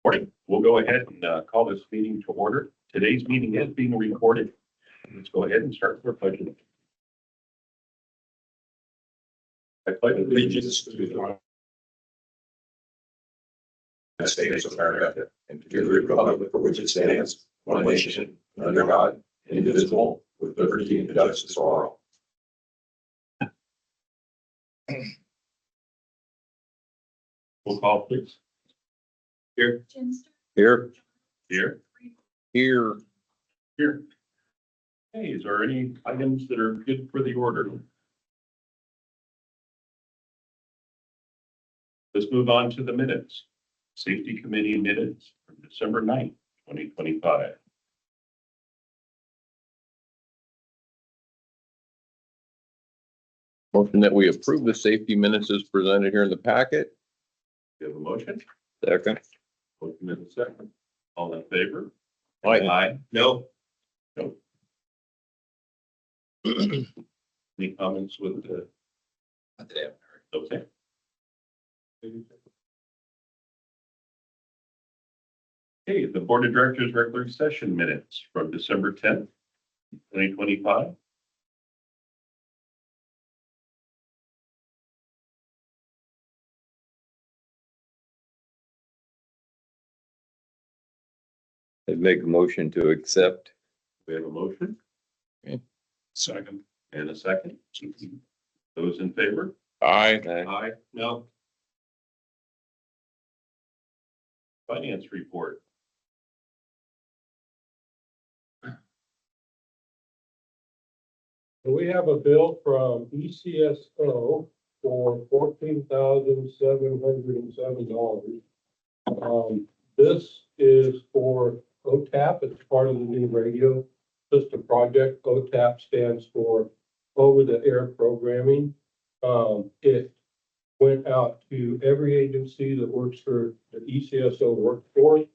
Morning. We'll go ahead and call this meeting to order. Today's meeting is being recorded. Let's go ahead and start with our pledge. I pledge allegiance to the United States of America and to the republic for which it stands, one nation, under God, indivisible, with liberty and justice for all. We'll call, please. Here. Here. Here. Here. Here. Hey, is there any items that are good for the order? Let's move on to the minutes. Safety Committee minutes from December 9th, 2025. Motion that we approve the safety minutes as presented here in the packet. Do you have a motion? Second. Motion in a second. All in favor? Aye. Aye. No. No. Any comments with the? Okay. Okay, the Board of Directors regular session minutes from December 10th, 2025. I'd make a motion to accept. We have a motion. Okay. Second. And a second. Those in favor? Aye. Aye. No. Finance report. We have a bill from ECSO for $14,707. This is for OTAP. It's part of the new radio system project. OTAP stands for over the air programming. It went out to every agency that works for the ECSO workforce.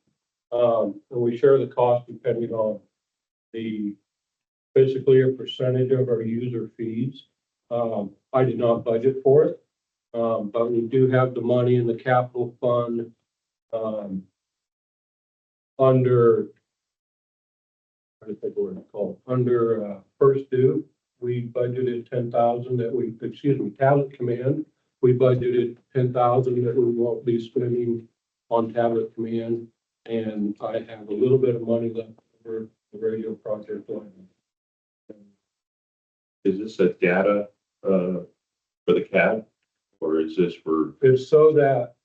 And we share the cost depending on basically a percentage of our user fees. I did not budget for it, but we do have the money in the capital fund under, I think what it's called, under first due. We budgeted 10,000 that we, tablet command. We budgeted 10,000 that we won't be spending on tablet command. And I have a little bit of money left for the radio project line. Is this a data for the CAD, or is this for? It's so that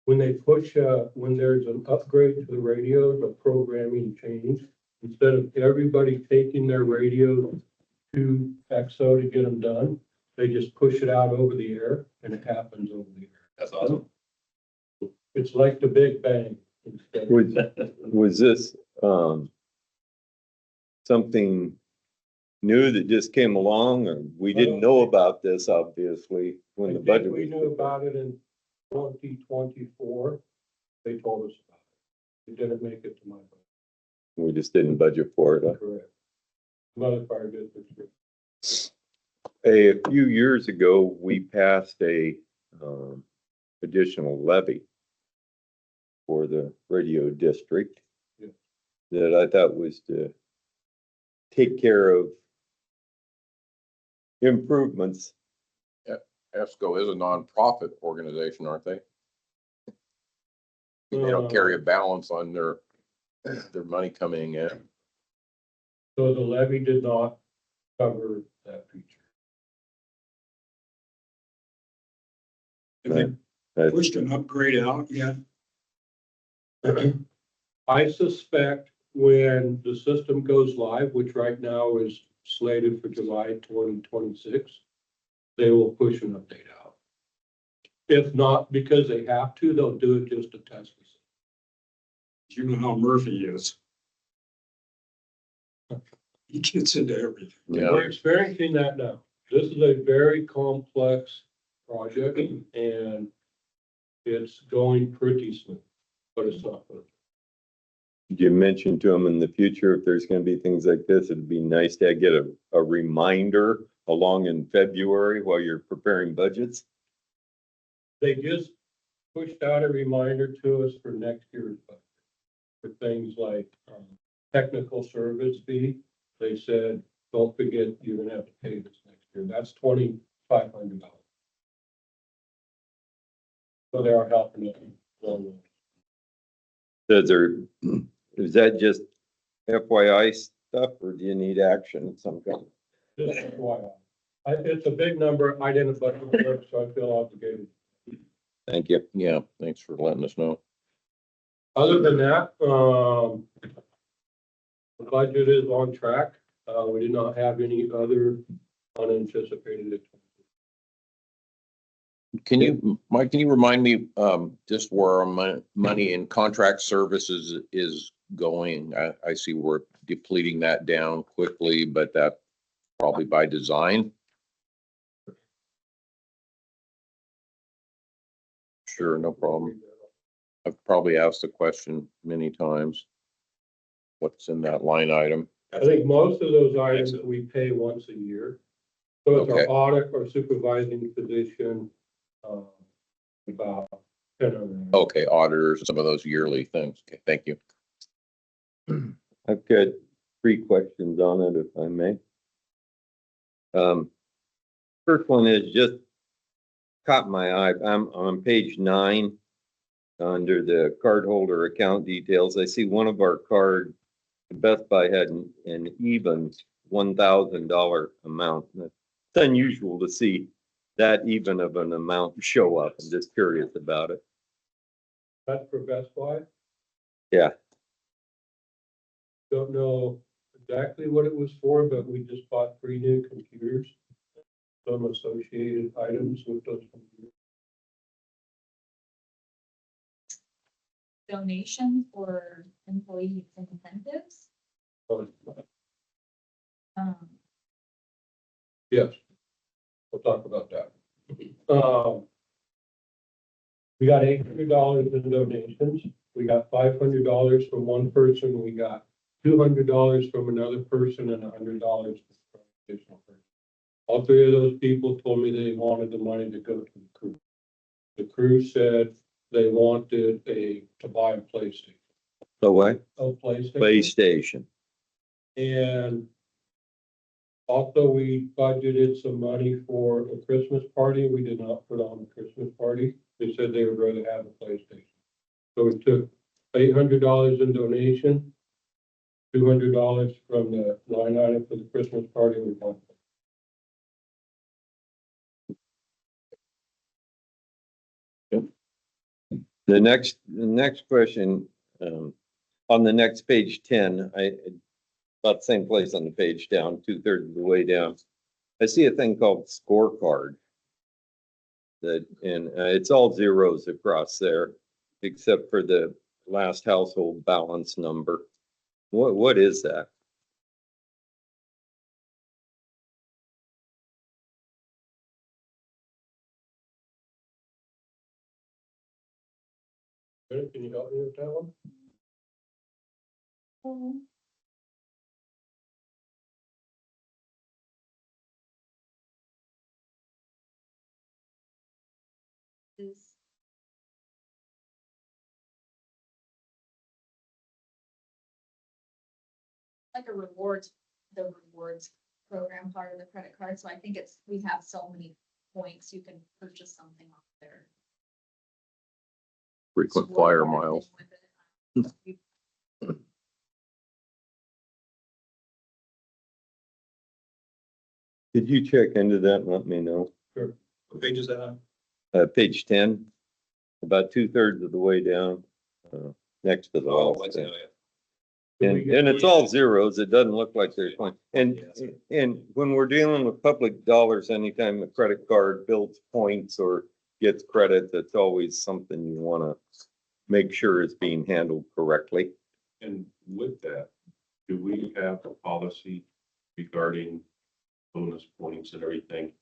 when they push, when there's an upgrade to the radio, the programming change, instead of everybody taking their radio to EXO to get them done, they just push it out over the air and it happens over the air. That's awesome. It's like the Big Bang. Was this, something new that just came along, or we didn't know about this, obviously, when the budget We was? knew about it in 2024. They told us about it. It didn't make it to my budget. We just didn't budget for it. Huh? Correct. Another fire district. A few years ago, we passed a additional levy for the radio district. Yeah. That I thought was to take care of improvements. ESCO is a nonprofit organization, aren't they? They don't carry a balance on their money coming in. So the levy did not cover that feature. Right. Pushed an upgrade out yet? I suspect when the system goes live, which right now is slated for July 2026, they will push an update out. If not, because they have to, they'll do it just to test us. You know how Murphy is. He gets into everything. Yeah. We're experiencing that now. This is a very complex project and it's going pretty smooth, but it's not good. Did you mention to them in the future, if there's gonna be things like this, it'd be nice to get a reminder along in February while you're preparing budgets? They just pushed out a reminder to us for next year's budget. For things like, technical service fee, they said, don't forget, you're gonna have to pay this next year. That's $2,500. So they are helping us. Is that just FYI stuff, or do you need action of some kind? Just FYI. It's a big number. I didn't budget for it, so I feel obligated. Thank you. Yeah, thanks for letting us know. Other than that, the budget is on track. We did not have any other unanticipated expenses. Can you, Mike, can you remind me, just where our money in contract services is going? I see we're depleting that down quickly, but that probably by design. Sure, no problem. I've probably asked the question many times. What's in that line item? I think most of those items we pay once a year. So it's Okay. our audit or supervising position, about 10 of them. Okay, auditors, some of those yearly things. Okay, thank you. I've got 3 questions on it, if I may. First one is just caught my eye. I'm on page 9, under the cardholder account details. I see one of our cards, Best Buy had an even $1,000 amount. It's unusual to see that even of an amount show up. I'm just curious about it. That's for Best Buy. Yeah. Don't know exactly what it was for, but we just bought 3 new computers. Some associated items with those computers. Donation for employee incentives. Yes, we'll talk about that. We got $800 in donations. We got $500 from one person. We got $200 from another person and $100 from an additional person. All 3 of those people told me they wanted the money to go to the crew. The crew said they wanted to buy a PlayStation. So what? A PlayStation. PlayStation. And also, we budgeted some money for a Christmas party. We did not put on a Christmas party. They said they would rather have a PlayStation. So we took $800 in donation, $200 from the line item for the Christmas party. We bought. The next question, on the next page 10, about the same place on the page down, 2/3 of the way down. I see a thing called scorecard. It's all zeros across there, except for the last household balance number. What is that? Can you help me with that one? Is like the rewards program part of the credit card. So I think we have so many points, you can purchase something off there. Frequent flyer miles. Could you check into that and let me know? What page is that on? Page 10, about 2/3 of the way down, next to the last thing. And it's all zeros. It doesn't look like there's one. And when we're dealing with public dollars, anytime a credit card builds points or gets credit, that's always something you want to make sure is being handled correctly. And with that, do we have a policy regarding bonus points and everything?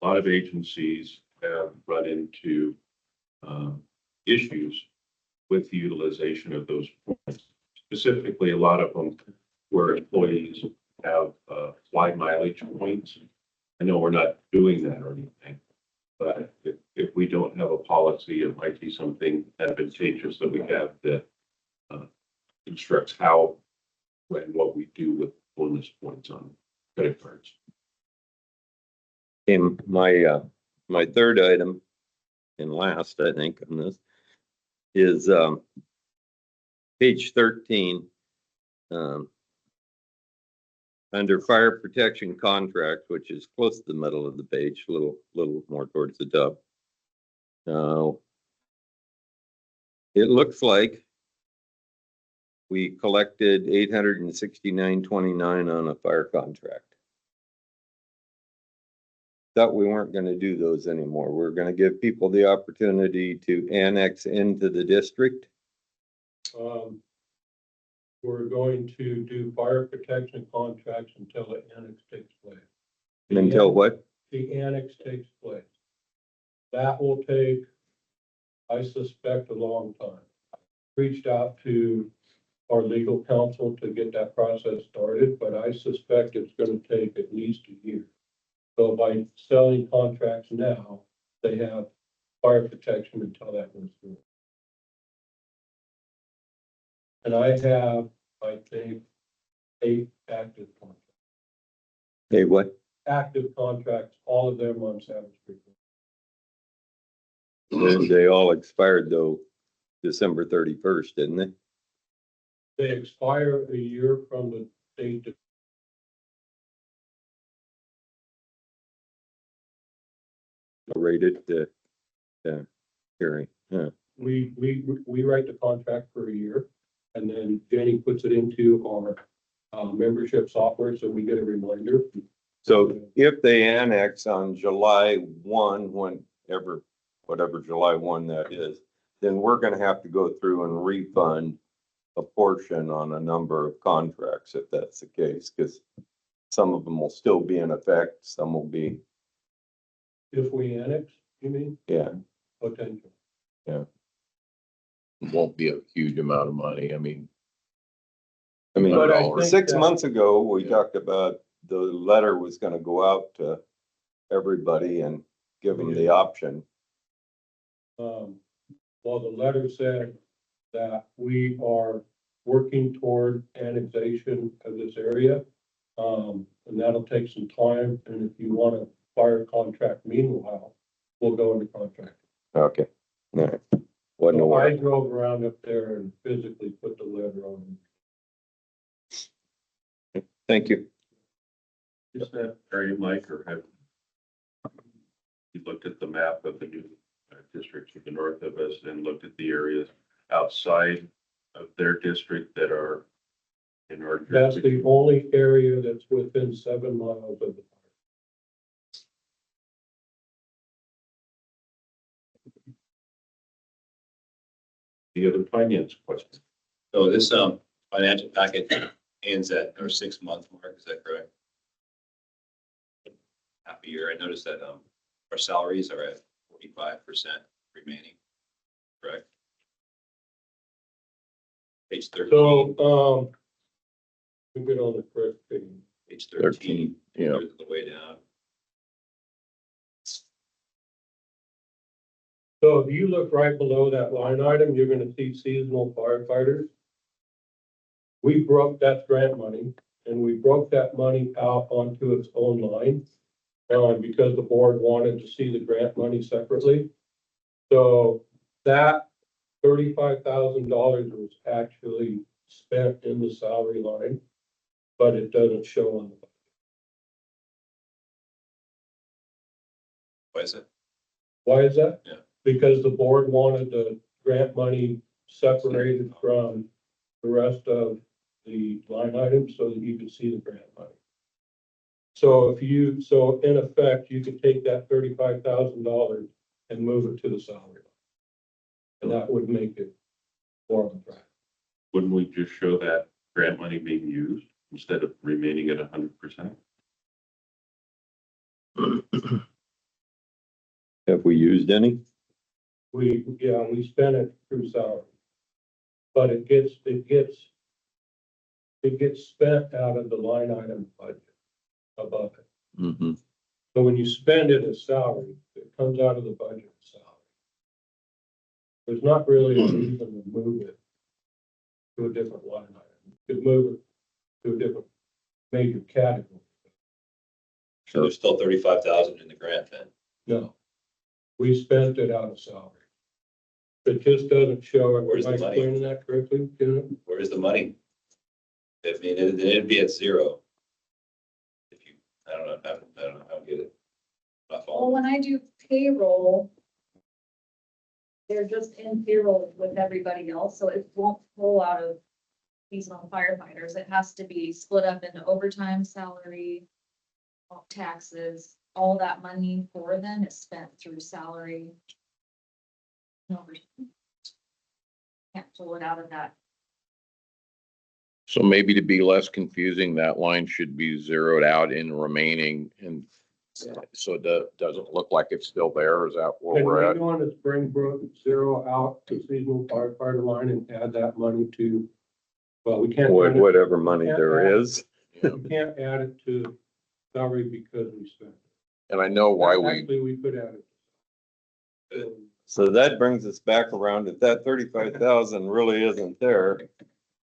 A lot of agencies have run into issues with the utilization of those points. Specifically, a lot of them where employees have fly mileage points. I know we're not doing that or anything, But if we don't have a policy, it might be something advantageous that we have that instructs how and what we do with bonus points on credit cards. And my third item and last, I think, on this is, page 13. Under fire protection contract, which is close to the middle of the page, a little more towards the top. It looks like we collected $869.29 on a fire contract. Thought we weren't gonna do those anymore. We're gonna give people the opportunity to annex into the district. We're going to do fire protection contracts until the annex takes place. Until what? The annex takes place. That will take, I suspect, a long time. Reached out to our legal counsel to get that process started, but I suspect it's gonna take at least a year. So by selling contracts now, they have fire protection until that goes through. And I have, I think, 8 active contracts. Hey, what? Active contracts, all of them on Savage Creek. They all expired though, December 31st, didn't they? They expire a year from the date that Rated the hearing. Yeah. we write the contract for a year. And then Jenny puts it into our membership software, so we get a reminder. So if they annex on July 1, whatever July 1 that is, then we're gonna have to go through and refund a portion on a number of contracts if that's the case, because some of them will still be in effect, some will be, If we annex, you mean, yeah. potential. It won't be a huge amount of money. I mean, I mean, But I think 6 that- months ago, we talked about the letter was gonna go out to everybody and give them the option. Well, the letter said that we are working toward annexation of this area. And that'll take some time, and if you want a fire contract meanwhile, we'll go into contract. Okay. All right. Wasn't So I aware. drove around up there and physically put the letter on. Thank you. Is that area, Mike, or have you looked at the map of the new districts to the north of us and looked at the areas outside of their district that are in our That's jurisdiction? the only area that's within 7 miles of the fire. The other finance question. So this, financial packet ends at our 6-month mark, is that correct? Half a year, I noticed that, our salaries are at 45% remaining, correct? Page 13, So, we get on the correct page. page 13, 13, yeah. thirds of the way down. So if you look right below that line item, you're gonna see seasonal firefighters. We broke that grant money, and we broke that money out onto its own line. Because the board wanted to see the grant money separately. So that $35,000 was actually spent in the salary line, but it doesn't show on the. What is it? Why is that? Yeah. Because the board wanted the grant money separated from the rest of the line items so that you could see the grant money. So so in effect, you could take that $35,000 and move it to the salary line. And that would make it more on track. Wouldn't we just show that grant money being used instead of remaining at 100%? Have we used any? We spent it through salary. But it gets spent out of the line item budget above it. Mm-hmm. So when you spend it as salary, it comes out of the budget as salary. There's not really a reason to move it to a different line item. You could move it to a different major category. So there's still 35,000 in the grant then. No, we spent it out of salary. It just doesn't show it. Where's the Am I money? explaining that correctly? Ken? Where's the money? I mean, it'd be at zero. If you, I don't know how to get it. Not Well, following. when I do payroll, they're just in payroll with everybody else, so it won't pull out of seasonal firefighters. It has to be split up into overtime, salary, taxes, all that money for them is spent through salary. No, can't pull it out of that. So maybe to be less confusing, that line should be zeroed out in remaining and so it doesn't look like it's still there. Is that where And we're we're at? going to Springbrook, zero out to seasonal firefighter line and add that money to, well, we can't. add it- Whatever money there is. Yeah. We can't add it to salary because we spent it. And I know why we, Actually, we could add it. So that brings us back around, if that 35,000 really isn't there,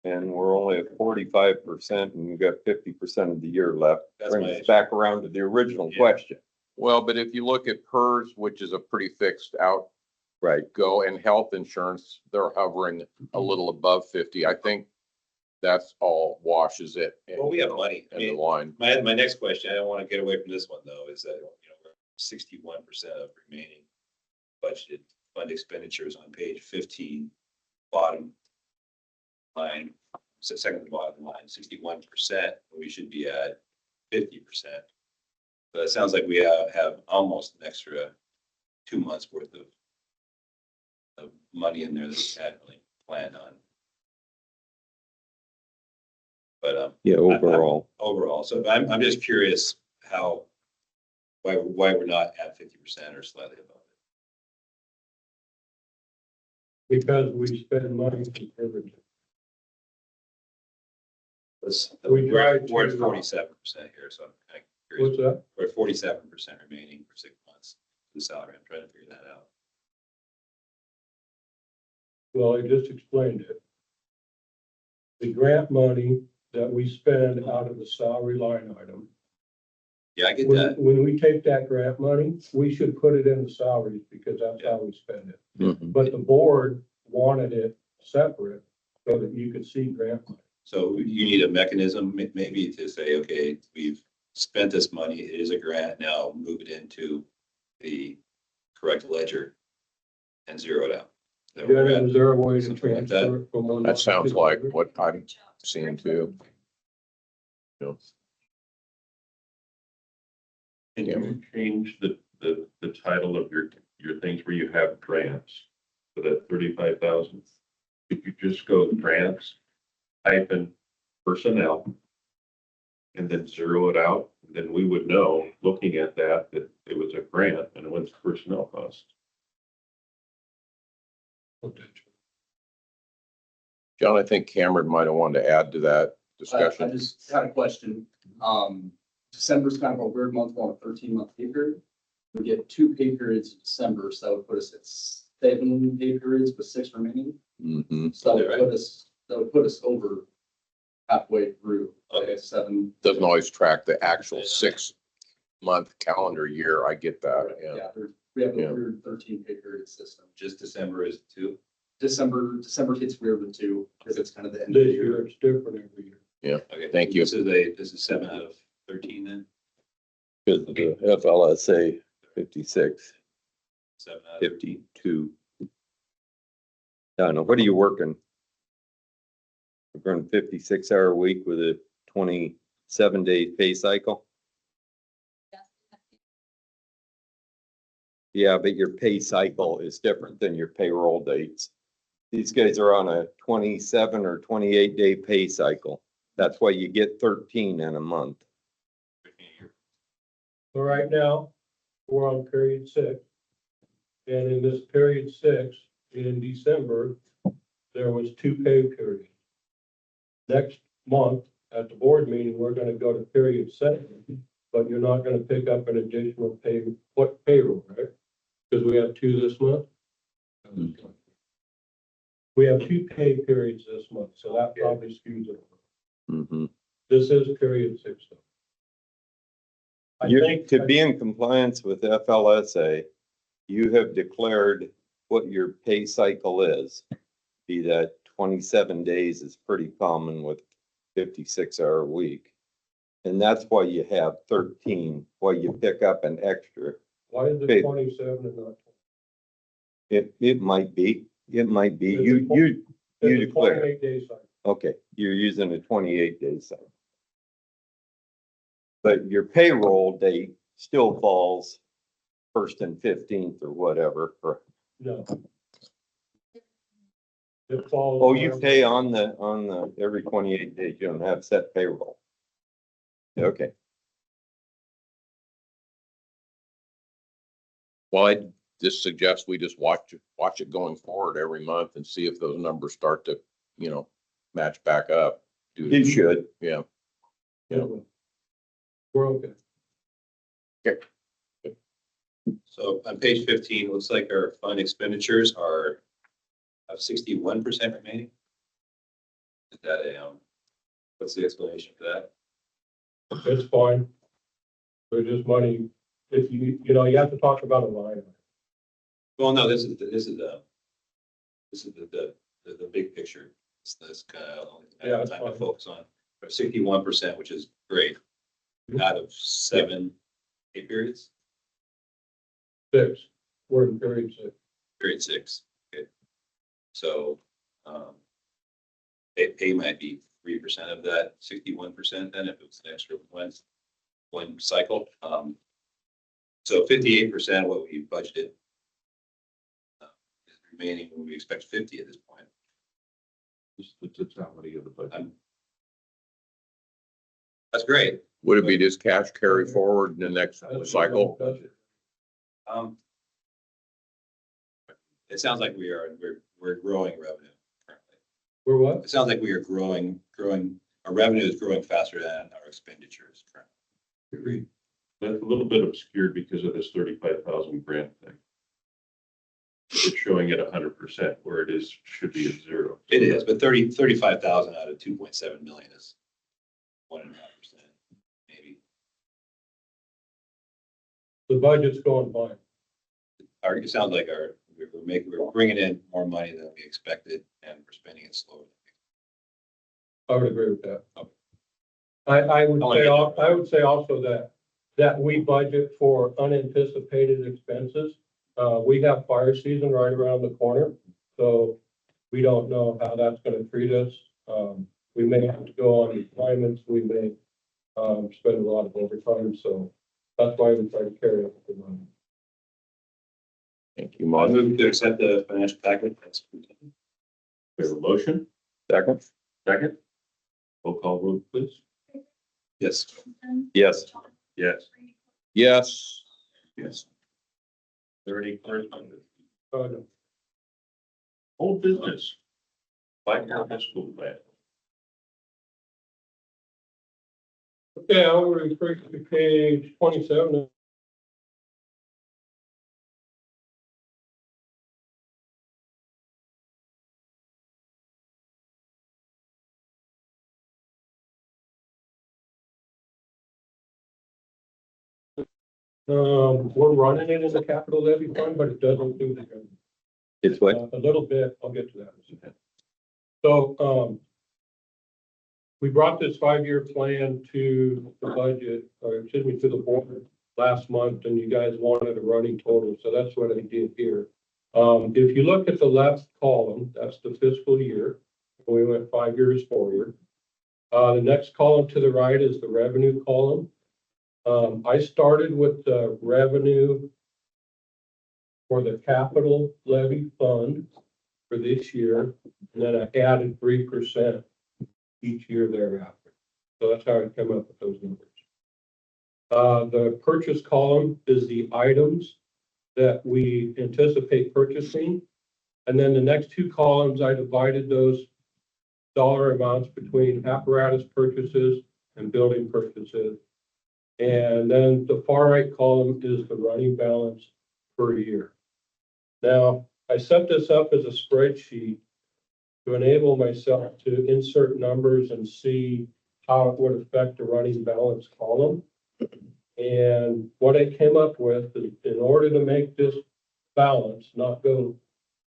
and we're only at 45% and we've got 50% of the year left, That's brings my us issue. back around to the original Yeah. question. well, but if you look at PERS, which is a pretty fixed out Right. go and health insurance, they're hovering a little above 50. I think that's all washes it. Well, we have money. I In the mean, line. my next question, I don't want to get away from this one though, is that, you know, 61% of remaining budgeted fund expenditures on page 15, bottom line, so second to the bottom line, 61%, we should be at 50%. But it sounds like we have almost an extra 2 months worth of money in there that we hadn't really planned on. But Yeah, overall. overall, so I'm just curious why we're not at 50% or slightly above it. Because we spend money on everything. We We're tried we're to, at 47% here, so I'm kind of curious. What's that? We're at 47% remaining for 6 months, the salary. I'm trying to figure that out. Well, I just explained it. The grant money that we spend out of the salary line item, Yeah, I get when, that. when we take that grant money, we should put it in the salaries because that's how we spend it. Mhm. But the board wanted it separate so that you could see grant money. So you need a mechanism maybe to say, okay, we've spent this money, it is a grant, now move it into the correct ledger and zero it out. Is that where we're Then at? is there a way to Something like transfer it from one? line That to sounds the like other? what I'm seeing too. Can you change the title of your things where you have grants for that 35,000? If you just go grants, hyphen personnel, and then zero it out, then we would know, looking at that it was a grant and it went to personnel costs. John, I think Cameron might have wanted to add to that I discussion. just had a question. December's kind of a weird month, on a 13-month pay period. We get 2 pay periods in December, so that would put us at 7 pay periods with 6 remaining. Mhm. So that would put us over halfway through. Okay. 7. Doesn't always track the actual 6-month calendar year. I get that, yeah. Yeah, we have a Yeah. weird 13 pay period system. Just December is 2. December gets weird with 2 because it's kind of the end of the This year, year. it's different every year. Okay. Thank you. This is 7 out of 13 then? Because the FLSA 56, 7 out of 52. Donna, what are you working? We're going 56-hour week with a 27-day pay cycle? Yeah, but your pay cycle is different than your payroll dates. These guys are on a 27 or 28-day pay cycle. That's why you get 13 in a month. 13 a year. So right now, we're on period 6. And in this period 6, in December, there was 2 pay periods. Next month, at the board meeting, we're gonna go to period 7, but you're not gonna pick up an additional payroll, right? Because we have two this month. We have two pay periods this month, so that probably skews it. Mhm. This is period 6 though. I You, think, to be in compliance with FLSA, you have declared what your pay cycle is. Be that 27 days is pretty common with 56-hour week. And that's why you have 13, why you pick up an extra. why is Okay. it 27 and not 20? It might be, It's you a declare. 28-day cycle. Okay, you're using a 28-day cycle. But your payroll date still falls 1st and 15th or whatever. No. It falls. Oh, you pay on the, every 28 days, you don't have set payroll. Okay, Well, I just suggest we just watch it going forward every month and see if those numbers start to, match back up. you should. Yeah. Yeah. We're okay. So on page 15, looks like our fund expenditures are of 61% remaining. Is that what's the explanation for that? It's fine. There's just money. If you have to talk about a line. Well, no, this is the big picture. This kind of Yeah, that's time to fine. focus on. 61%, which is great, out of 7 pay periods, 6. We're in period 6. period 6. Okay. So, pay might be 3% of that 61% then if it was an extra one cycle. So 58% of what we budgeted is remaining when we expect 50 at this point. Just the totality of the budget. That's great. Would it be just cash carry forward in the next cycle? Um, It sounds like we're growing revenue currently. We're what? It sounds like we are growing, our revenue is growing faster than our expenditures currently. Agreed. That's a little bit obscured because of this 35,000 grant thing. It's showing at 100% where it should be at 0. It is, but 35,000 out of 2.7 million is 1.5%, maybe. The budget's going fine. It sounds like we're bringing in more money than we expected and we're spending it slower. I would agree with that. Okay. I would say also that we budget for unanticipated expenses. We have fire season right around the corner, so we don't know how that's gonna treat us. We may have to go on deployments, we may, spend a lot of overtime, so that's why we try to carry up the money. Thank you, I Mon. move to accept the financial package. We have a motion, Second? second. Roll call vote, please. Yes. Yes. Yes. Yes. Yes. 30 correspondence. No. Old business. Five-year high school plan. Okay, I'll refer to page 27. We're running it as a capital levy fund, but it doesn't do the. It's what? A little bit, I'll get to that in a second. So, we brought this 5-year plan to the budget, or excuse me, to the board last month, and you guys wanted a running total, so that's what I did here. If you look at the left column, that's the fiscal year. We went 5 years forward. The next column to the right is the revenue column. I started with the revenue for the capital levy fund for this year, and then I added 3% each year thereafter. So that's how I came up with those numbers. The purchase column is the items that we anticipate purchasing. And then the next 2 columns, I divided those dollar amounts between apparatus purchases and building purchases. And then the far right column is the running balance per year. Now, I set this up as a spreadsheet to enable myself to insert numbers and see how it would affect the running balance column. And what I came up with is in order to make this balance not go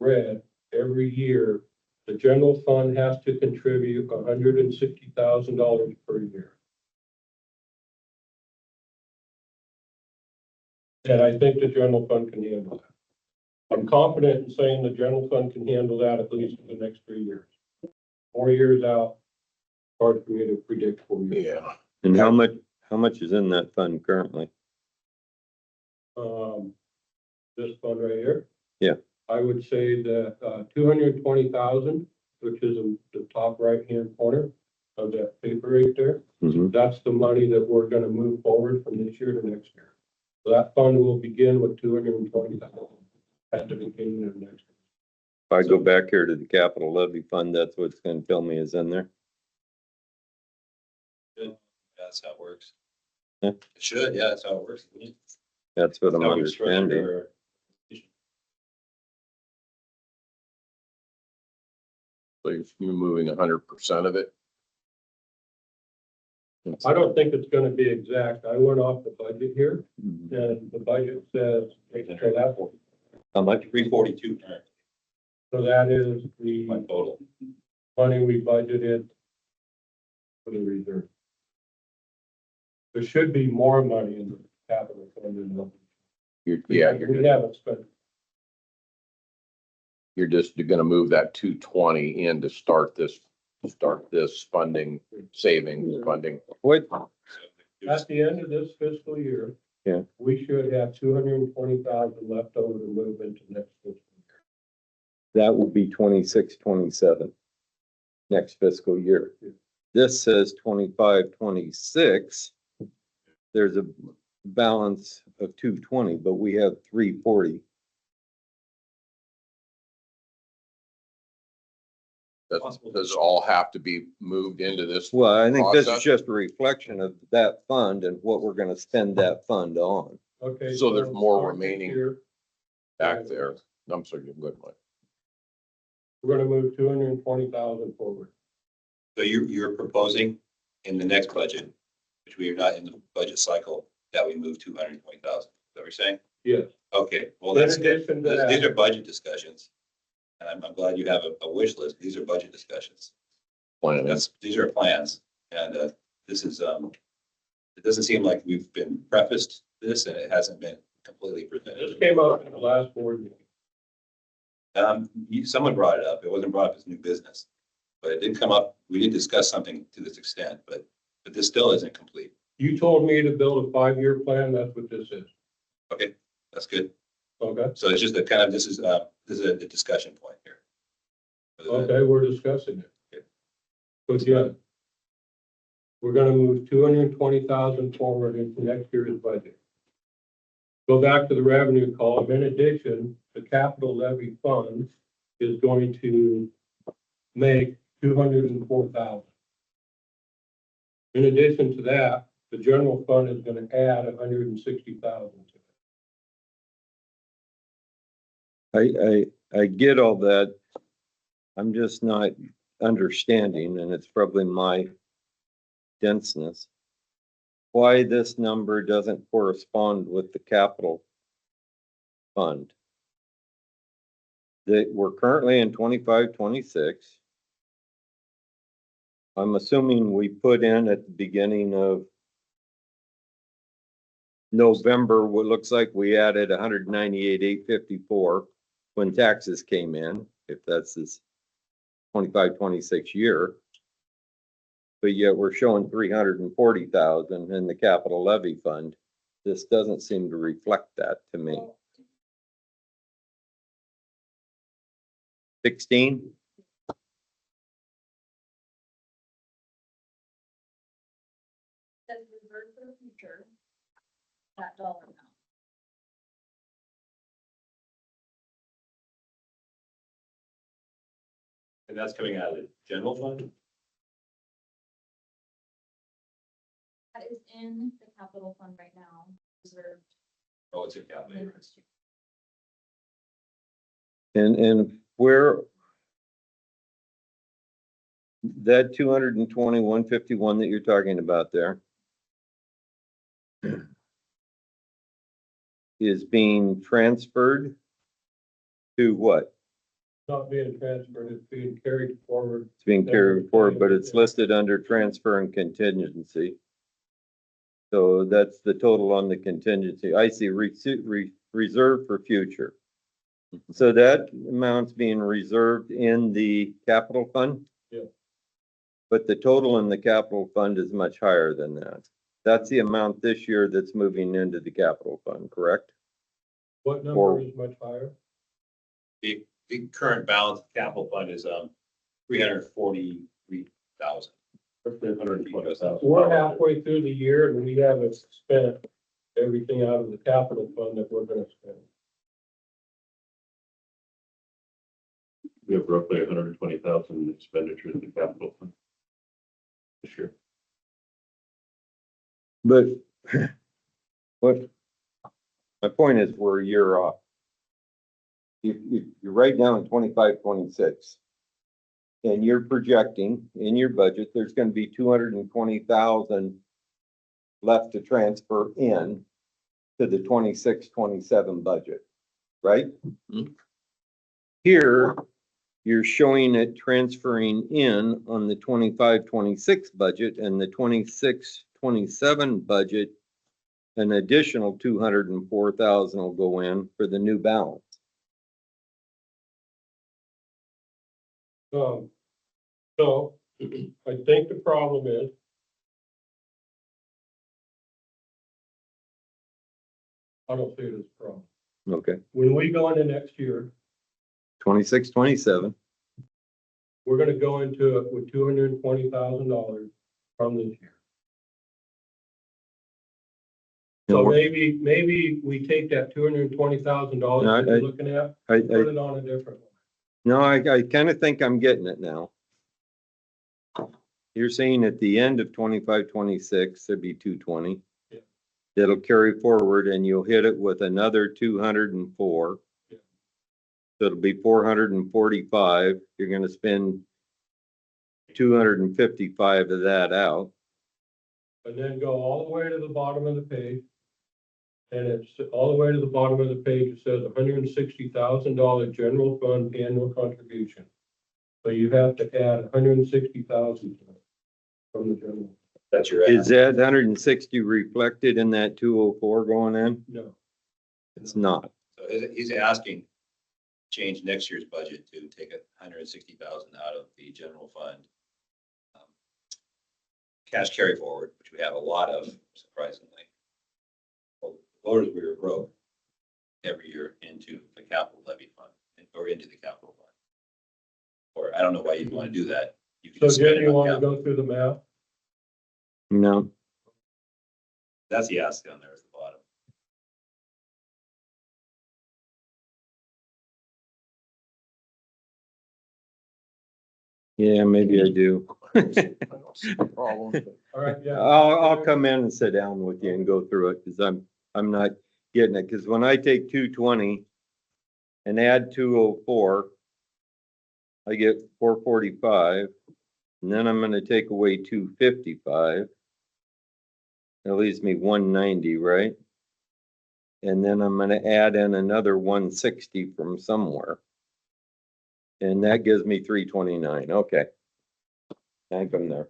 red every year, the general fund has to contribute $160,000 per year. And I think the general fund can handle that. I'm confident in saying the general fund can handle that at least for the next 3 years. 4 years out, hard for me to predict 4 years. Yeah. And how much is in that fund currently? This fund right here. Yeah. I would say that, 220,000, which is in the top right-hand corner of that paper right there. Mhm. That's the money that we're gonna move forward from this year to next year. So that fund will begin with 220,000 at the beginning of next year. If I go back here to the capital levy fund, that's what it's gonna tell me is in there. That's how it works. Yeah. It should, yeah, that's how it works. That's what I'm How we structure understanding. our- So you're moving 100% of it? I don't think it's gonna be exact. I went off the budget here, Mhm. and the budget says, so that one. How much? 342 current, So that is the my total. money we budgeted for the reserve. There should be more money in the capital fund than what we haven't spent. You're gonna move that 220 in to start this funding, savings funding. What, So there's- At the end of this fiscal year. Yeah. We should have 220,000 left over to move into next fiscal year. that will be 26, 27 next fiscal year. This says 25, 26. There's a balance of 220, but we have 340. Does it all have to be moved into this? Well, I think this is Process. just a reflection of that fund and what we're gonna spend that fund on. Okay. So there's more start remaining. here. Back there. I'm sorry, you're good, Mike. We're gonna move 220,000 forward. So you're proposing in the next budget, which we are not in the budget cycle, that we move 220,000. Is that what you're saying? Yes. Okay, well, In that's good. addition to These that, are budget discussions. And I'm glad you have a wish list. These are budget discussions. Planning. These are plans. And this is, it doesn't seem like we've been prefaced this and it hasn't been completely this presented. came up in the last board meeting. Someone brought it up. It wasn't brought up as new business. But it did come up, we did discuss something to this extent, but this still isn't complete. You told me to build a 5-year plan. That's what this is. Okay, that's good. Okay. So it's just a kind of, this is a discussion point here. Okay, we're discussing it. Okay. But yeah. We're gonna move 220,000 forward into next year's budget. Go back to the revenue column. In addition, the capital levy fund is going to make 204,000. In addition to that, the general fund is gonna add 160,000 to it. I get all that. I'm just not understanding, and it's probably my denseness, why this number doesn't correspond with the capital fund. That we're currently in 25, 26. I'm assuming we put in at the beginning of November, what looks like we added 198,854 when taxes came in, if that's this 25, 26 year. But yet we're showing 340,000 in the capital levy fund. This doesn't seem to reflect that to me. 16? Says reserve for the future, that dollar amount. And that's coming out of the general fund? That is in the capital fund right now, reserved. Oh, it's a capital. next year. And where that 221.51 that you're talking about there is being transferred to what? Not being transferred, it's being carried forward. It's being carried forward, but it's listed under transfer and contingency. So that's the total on the contingency. I see reserved for future. So that amount's being reserved in the capital fund? Yeah. But the total in the capital fund is much higher than that. That's the amount this year that's moving into the capital fund, correct? What number Or- is much higher? The current balance of capital fund is, 343,000. We're halfway through the year and we haven't spent everything out of the capital fund that we're gonna spend. We have roughly 120,000 expenditures in the capital fund this year. But what, my point is we're a year off. You're right now in 25, 26. And you're projecting in your budget, there's gonna be 220,000 left to transfer in to the 26, 27 budget, right? Mhm. Here, you're showing it transferring in on the 25, 26 budget, and the 26, 27 budget, an additional 204,000 will go in for the new balance. So I think the problem is I don't see it as a problem. Okay, When we go into next year, 26, 27. we're gonna go into it with $220,000 from this year. So maybe we take that $220,000 No, that you're looking at, I put it on a different one. No, I kind of think I'm getting it now. You're saying at the end of 25, 26, there'd be 220. Yeah. That'll carry forward and you'll hit it with another 204. Yeah. So it'll be 445. You're gonna spend 255 of that out. And then go all the way to the bottom of the page. And it's all the way to the bottom of the page, it says $160,000 general fund annual contribution. So you have to add 160,000 from the general. That's your. Is that 160 reflected in that 204 going in? No, It's not. So he's asking, change next year's budget to take 160,000 out of the general fund. Cash carry forward, which we have a lot of, surprisingly. Voters, we were broke every year into the capital levy fund or into the capital fund. Or I don't know why you'd want to do that. You can so just spend Jen, it you on want to capital. go through the math? No. That's the ask down there at the bottom. Yeah, maybe I do. I don't see the problem. All right, yeah. I'll come in and sit down with you and go through it, because I'm not getting it, because when I take 220 and add 204, I get 445, and then I'm gonna take away 255. That leaves me 190, right? And then I'm gonna add in another 160 from somewhere. And that gives me 329, okay. Thank them there.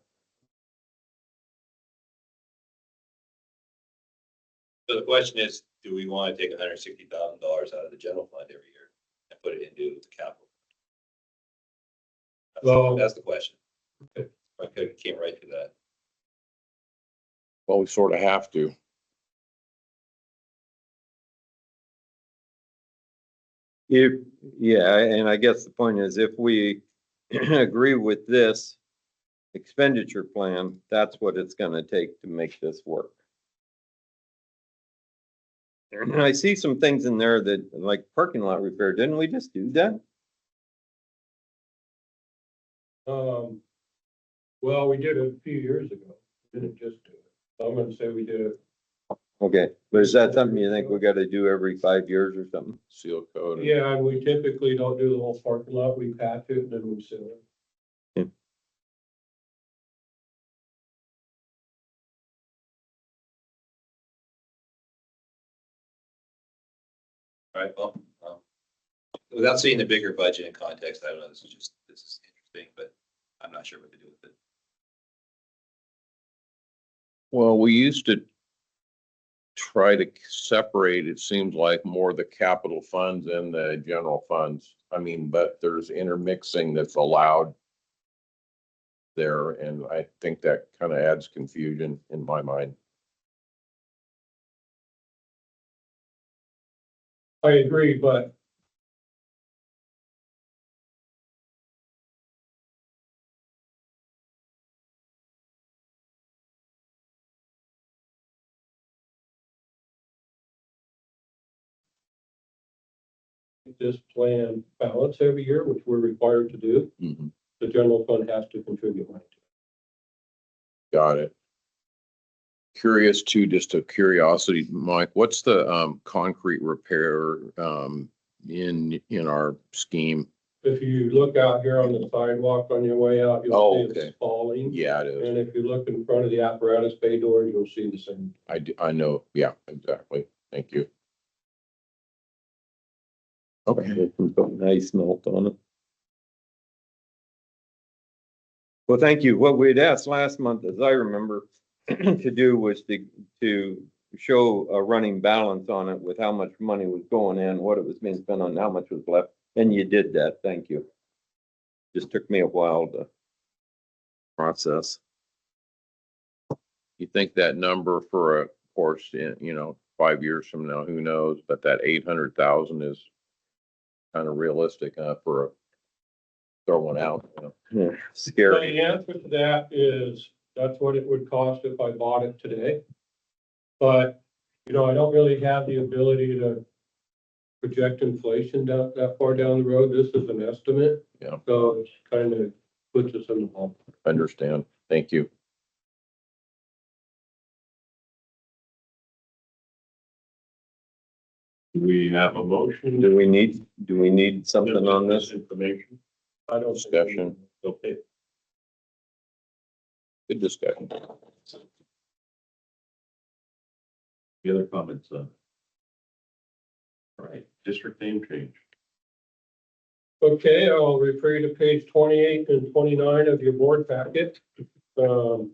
So the question is, do we want to take $160,000 out of the general fund every year and put it into the capital? Well- That's the question. I could came right to that. Well, we sort of have to. Yeah, and I guess the point is if we agree with this expenditure plan, that's what it's gonna take to make this work. And I see some things in there that, like parking lot repair, didn't we just do that? Well, we did it a few years ago, didn't just do it. I'm gonna say we did it. Okay, but is that something you think we gotta do every 5 years or something? Seal code. Yeah, and we typically don't do the whole parking lot. We patch it and then we seal it. All right, well, without seeing the bigger budget in context, I don't know, this is interesting, but I'm not sure what to do with it. Well, we used to try to separate, it seems like, more the capital funds and the general funds. I mean, but there's intermixing that's allowed there, and I think that kind of adds confusion in my mind. I agree, but this plan balance every year, which we're required to do, Mhm. the general fund has to contribute money to it. Got it. Curious too, just a curiosity, Mike, what's the concrete repair in our scheme? If you look out here on the sidewalk on your way out, Oh, you'll see okay. it's falling. Yeah, it is. And if you look in front of the apparatus bay doors, you'll see the same. I know. Yeah, exactly. Thank you. Okay. We can put nice melt on it. Well, thank you. What we'd asked last month, as I remember, to do was to show a running balance on it with how much money was going in, what it was being spent on, how much was left. And you did that. Thank you. Just took me a while to process. You think that number for a course in, 5 years from now, who knows, but that 800,000 is kind of realistic, for a throw one out, Yeah, So scary. the answer to that is, that's what it would cost if I bought it today. But, I don't really have the ability to project inflation down that far down the road. This is an estimate. Yeah. So it's kind of puts us in the ballpark. Understand. Thank you. Do we have a motion? Do we need something on this? Information. I don't. Discussion. Okay. Good discussion. Any other comments on? All right, district name change. Okay, I'll refer you to page 28 and 29 of your board packet. In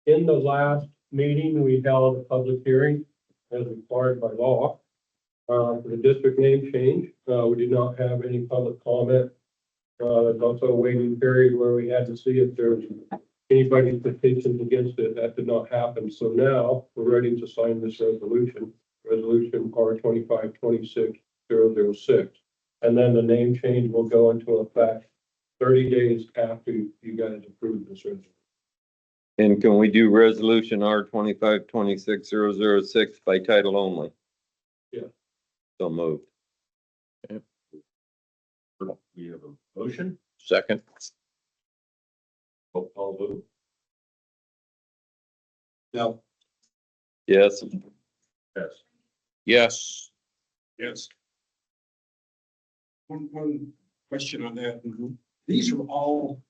the last meeting, we held a public hearing as required by law for the district name change. We did not have any public comment. There's also a waiting period where we had to see if there's anybody's petitions against it. That did not happen. So now we're ready to sign this resolution R 2526-006. And then the name change will go into effect 30 days after you guys approve this resolution. And can we do resolution R 2526-006 by title only? Yeah. So moved. We have a motion. Second. Roll call vote. No. Yes. Yes. Yes. Yes. One question on that. These are all,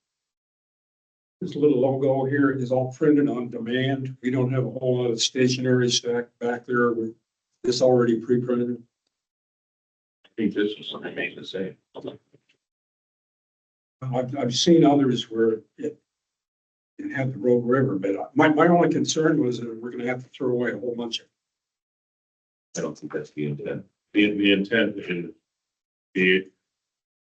this little logo here is all printed on demand. We don't have a whole lot of stationery stacked back there with this already pre-printed. I think this will remain the same. I've seen others where it had the Rogue River, but my only concern was that we're gonna have to throw away a whole bunch of. I don't think that's the intent. The intent is be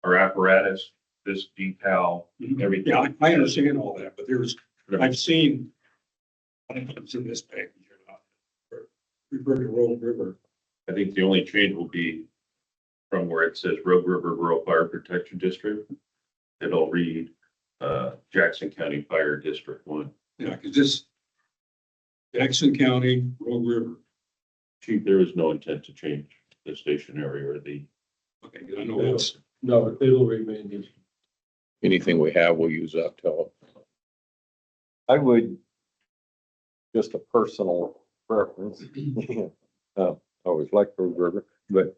our apparatus, this decal, everything. Yeah, I understand all that, but I've seen. I think it's in this package or not. Refer to Rogue River. I think the only change will be from where it says Rogue River Rural Fire Protection District. It'll read Jackson County Fire District 1. Yeah, because this Jackson County, Rogue River. Chief, there is no intent to change the stationary or the. Okay, I know that's. No, it'll remain these. Anything we have, we'll use up till. I would just a personal preference. Always liked Rogue River, but,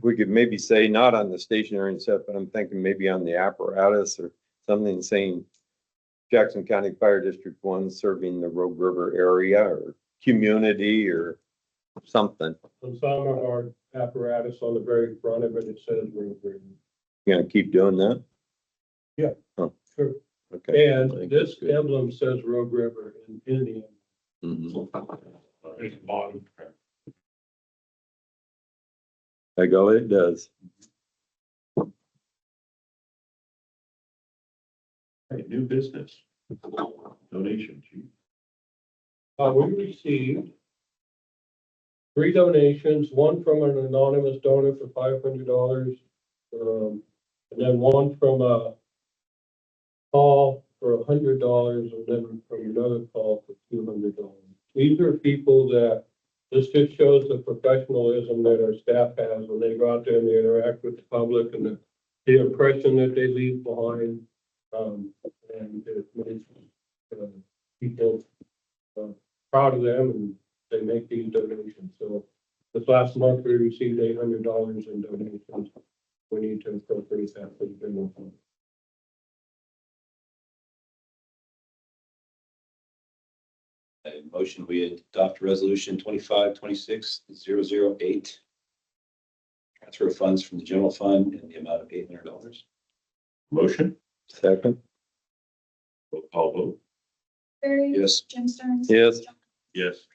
we could maybe say not on the stationary and stuff, but I'm thinking maybe on the apparatus or something saying Jackson County Fire District 1 serving the Rogue River area or community or something. On some of our apparatus on the very front of it, it says Rogue River. You gonna keep doing that? Yeah. Oh, Sure. okay. And I think this that's good. emblem says Rogue River in Indian. Mhm. There's the bottom. I go, it does. Hey, new business. Donation, chief. We received 3 donations, one from an anonymous donor for $500, and then one from a call for $100, and then from another call for $200. These are people that, this just shows the professionalism that our staff has when they go out there and they interact with the public and the impression that they leave behind. And it makes people proud of them, and they make these donations. So this last month, we received $800 in donations. We need to appropriate that for the general fund. A motion, we adopt resolution 25-26-008. Transfer of funds from the general fund in the amount of $800. Motion, Second, roll call vote. Barry. Yes. Jim Stearns. yes. Yes.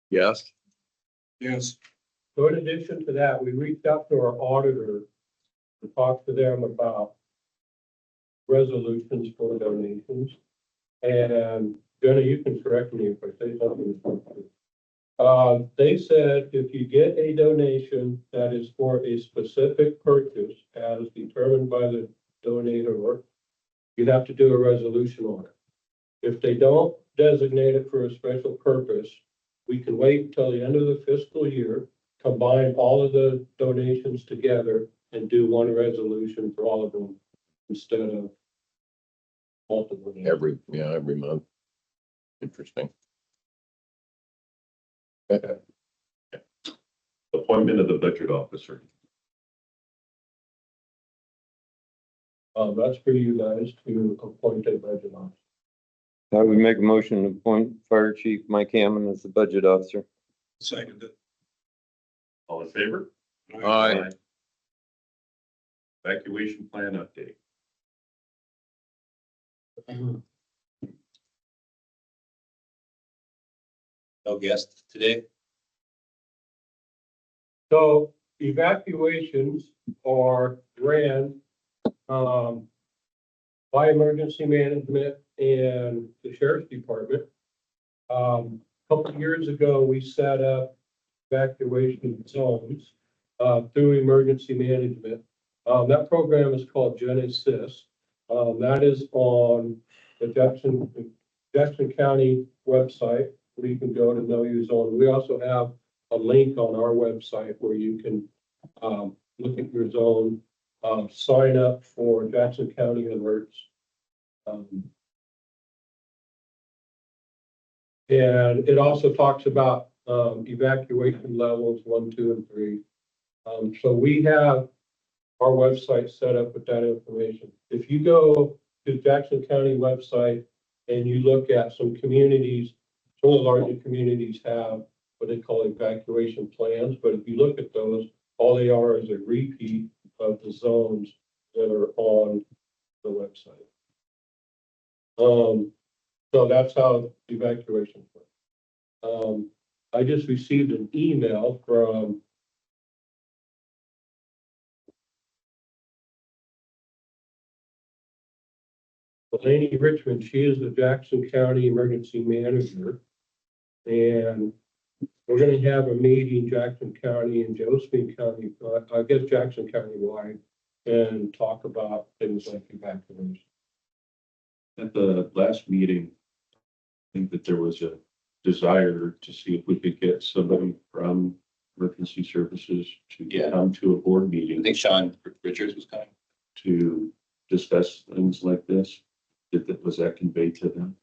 Yes, Yes, So in addition to that, we reached out to our auditor to talk to them about resolutions for donations. And Jenna, you can correct me if I say something. They said if you get a donation that is for a specific purchase as determined by the donator, you have to do a resolution on it. If they don't designate it for a special purpose, we can wait until the end of the fiscal year, combine all of the donations together and do one resolution for all of them instead of multiple. every month. Interesting. Appointment of the budget officer. That's for you guys to appoint a budget officer. I would make a motion to appoint Fire Chief Mike Hammond as the budget officer. second it. All in favor? Aye. Evacuation plan update. No guests today? So evacuations are ran by emergency management and the sheriff's department. A couple of years ago, we set up evacuation zones through emergency management. That program is called Gen Assist. That is on the Jackson County website where you can go to know your zone. We also have a link on our website where you can look at your zone, sign up for Jackson County alerts. And it also talks about evacuation levels 1, 2, and 3. So we have our website set up with that information. If you go to Jackson County website and you look at some communities, some of the larger communities have what they call evacuation plans, but if you look at those, all they are is a repeat of the zones that are on the website. So that's how evacuation works. I just received an email from Delaney Richmond. She is the Jackson County Emergency Manager. And we're gonna have a meeting, Jackson County and Josephine County, I guess Jackson County wide, and talk about things like evacuation. At the last meeting, I think that there was a desire to see if we could get somebody from emergency services to Yeah. come to a board I meeting think Sean Richards was coming. to discuss things like this. Was that conveyed to them?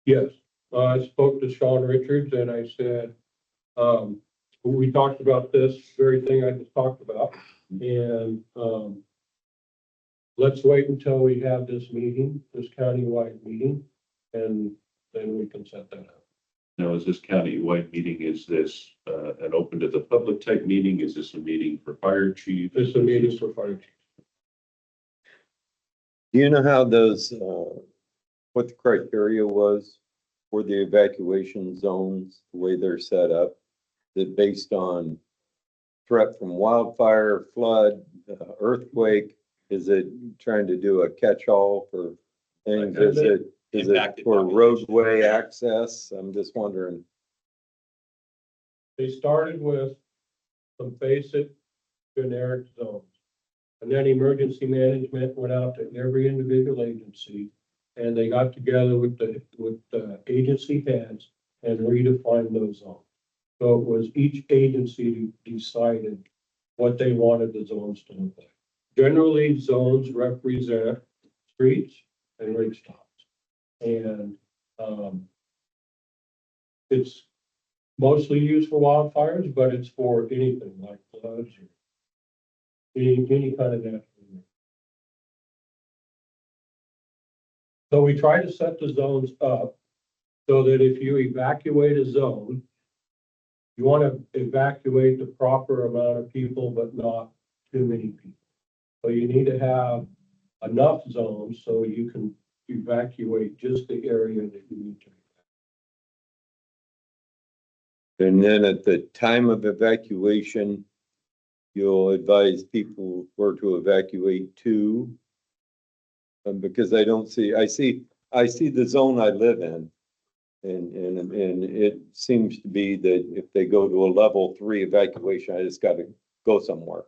Yes, I spoke to Sean Richards and I said, we talked about this very thing I just talked about. And, let's wait until we have this meeting, this countywide meeting, and then we can set that up. Now, is this county-wide meeting, is this, an open to the public type meeting? Is this a meeting for fire chief? It's a meeting for fire chief. Do you know how those, what the criteria was for the evacuation zones, the way they're set up? That based on threat from wildfire, flood, earthquake, is it trying to do a catch-all for things? Is it Impacted for population. roadway access? I'm just wondering. They started with some basic generic zones. And then emergency management went out to every individual agency. And they got together with the agency heads and redefined those zones. So it was each agency decided what they wanted the zones to look like. Generally, zones represent streets and ridge tops. And, it's mostly used for wildfires, but it's for anything like floods or any kind of natural event. So we try to set the zones up so that if you evacuate a zone, you want to evacuate the proper amount of people, but not too many people. So you need to have enough zones so you can evacuate just the area that you need to. And then at the time of evacuation, you'll advise people where to evacuate to. Because I don't see, I see the zone I live in. And it seems to be that if they go to a level 3 evacuation, I just gotta go somewhere.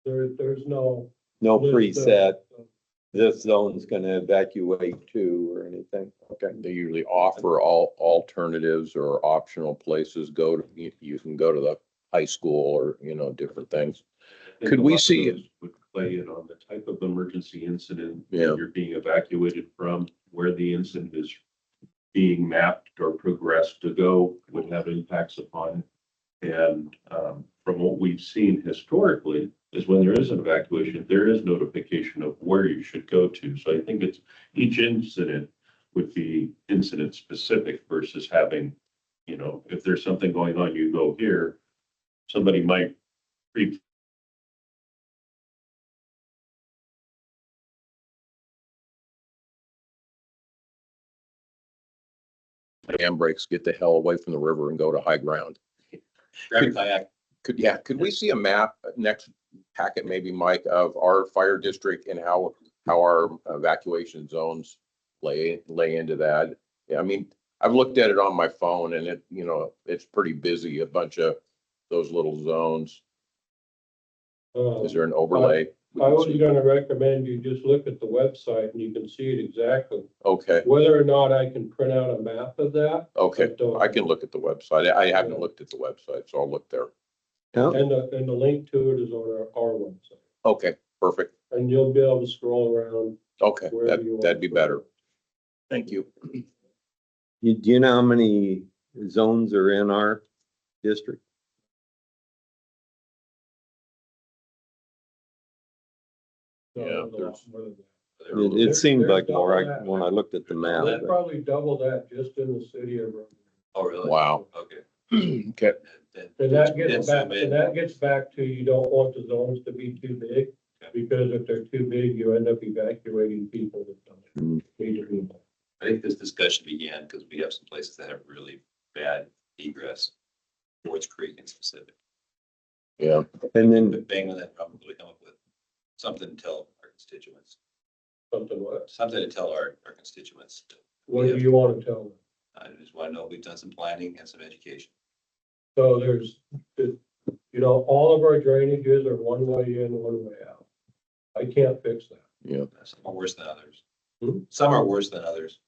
There's no. No list of- preset, this zone's gonna evacuate to or anything. Okay. They usually offer all alternatives or optional places. You can go to the high school or, different things. I think Could a we lot of see- those would play it on the type of emergency incident Yeah. that you're being evacuated from, where the incident is being mapped or progressed to go would have impacts upon it. And from what we've seen historically is when there is an evacuation, there is notification of where you should go to. So I think it's each incident would be incident specific versus having, if there's something going on, you go here. Somebody might pre Handbrakes, get the hell away from the river and go to high ground. Grab your kayak. Could we see a map next packet, maybe, Mike, of our fire district and how our evacuation zones lay into that? Yeah, I mean, I've looked at it on my phone and it's pretty busy, a bunch of those little zones. Is there an overlay? I was gonna recommend you just look at the website and you can see it exactly. Okay, Whether or not I can print out a map of that. okay. I can look at the website. I haven't looked at the website, so I'll look there. And the link to it is on our website. Okay, perfect. And you'll be able to scroll around. Okay, wherever you want. that'd be better. Thank you. Do you know how many zones are in our district? So Yeah, there's a lot there's- more than that. It seemed There's like more double that. when I looked at the map. There's probably double that just in the city of Roman. Oh, really? Wow. Okay. Okay, Then- And that then gets back, zoom in. and that gets back to you don't want the zones to be too big. Because if they're too big, you end up evacuating people that don't need to be there. I think this discussion began because we have some places that have really bad egress. Ford's Creek in specific. yeah. And then But bang on that problem, we come up with something to tell our constituents, Something what? something to tell our constituents. What do you want to tell them? I just want to know, we've done some planning and some education. So all of our drainages are one way in, one way out. I can't fix that. Yeah, Some are worse than others. Hmm? Some are worse than others.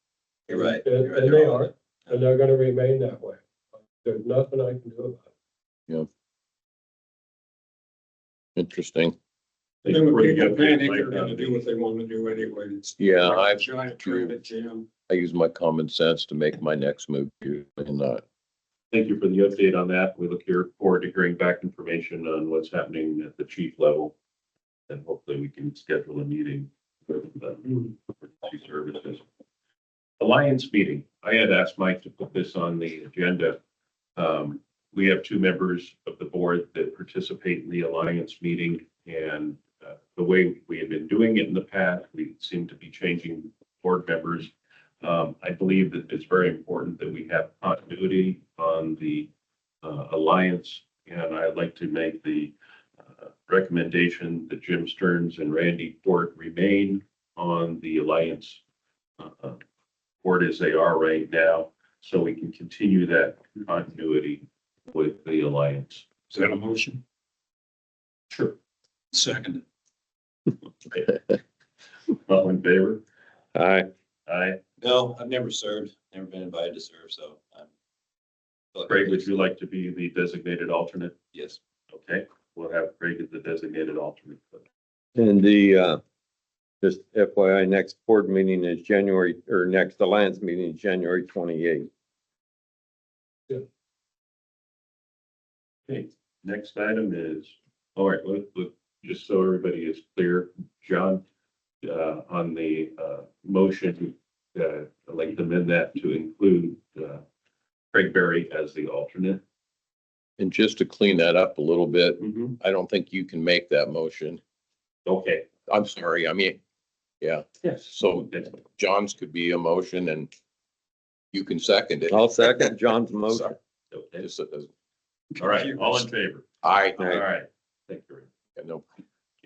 You're right. And You're right. and They're they all- are, and they're gonna remain that way. There's nothing I can do about it. interesting. Then when For the people update, panic, Mike, they're gonna do what they want to do anyway. It's Yeah, like a I've- giant traffic jam. I use my common sense to make my next move and not. Thank you for the update on that. We look forward to hearing back information on what's happening at the chief level. And hopefully we can schedule a meeting with emergency services. Alliance meeting. I had asked Mike to put this on the agenda. We have two members of the board that participate in the Alliance meeting, and the way we have been doing it in the past, we seem to be changing board members. I believe that it's very important that we have continuity on the Alliance, and I'd like to make the recommendation that Jim Stearns and Randy Fort remain on the Alliance board as they are right now, so we can continue that continuity with the Alliance. Is that a motion? Sure. Second. All in favor? Aye. Aye. No, I've never served, never been invited to serve, so I'm. Craig, would you like to be the designated alternate? Yes. Okay, we'll have Craig as the designated alternate. And the, just FYI, next board meeting is January, or next Alliance meeting is January 28th. Okay, next item is, all right, just so everybody is clear, John, on the motion, I'd like to amend that to include Craig Berry as the alternate. And just to clean that up a little bit, Mm-hmm. I don't think you can make that motion. Okay. I'm sorry, I mean, yeah, Yes. so John's could be a motion and you can second it. I'll second John's motion. Okay. Just, All right, all in favor? I, All right, thank you. no,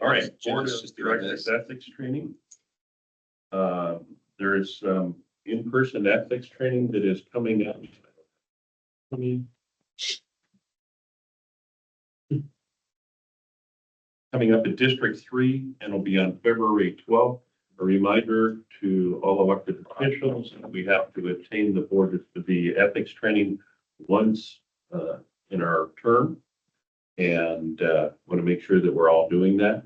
All right, Board Just of do Directors this. Ethics Training. There is some in-person ethics training that is coming up. Coming up in District 3, and it'll be on February 12th. A reminder to all elected officials, we have to attain the ethics training once in our term. And want to make sure that we're all doing that.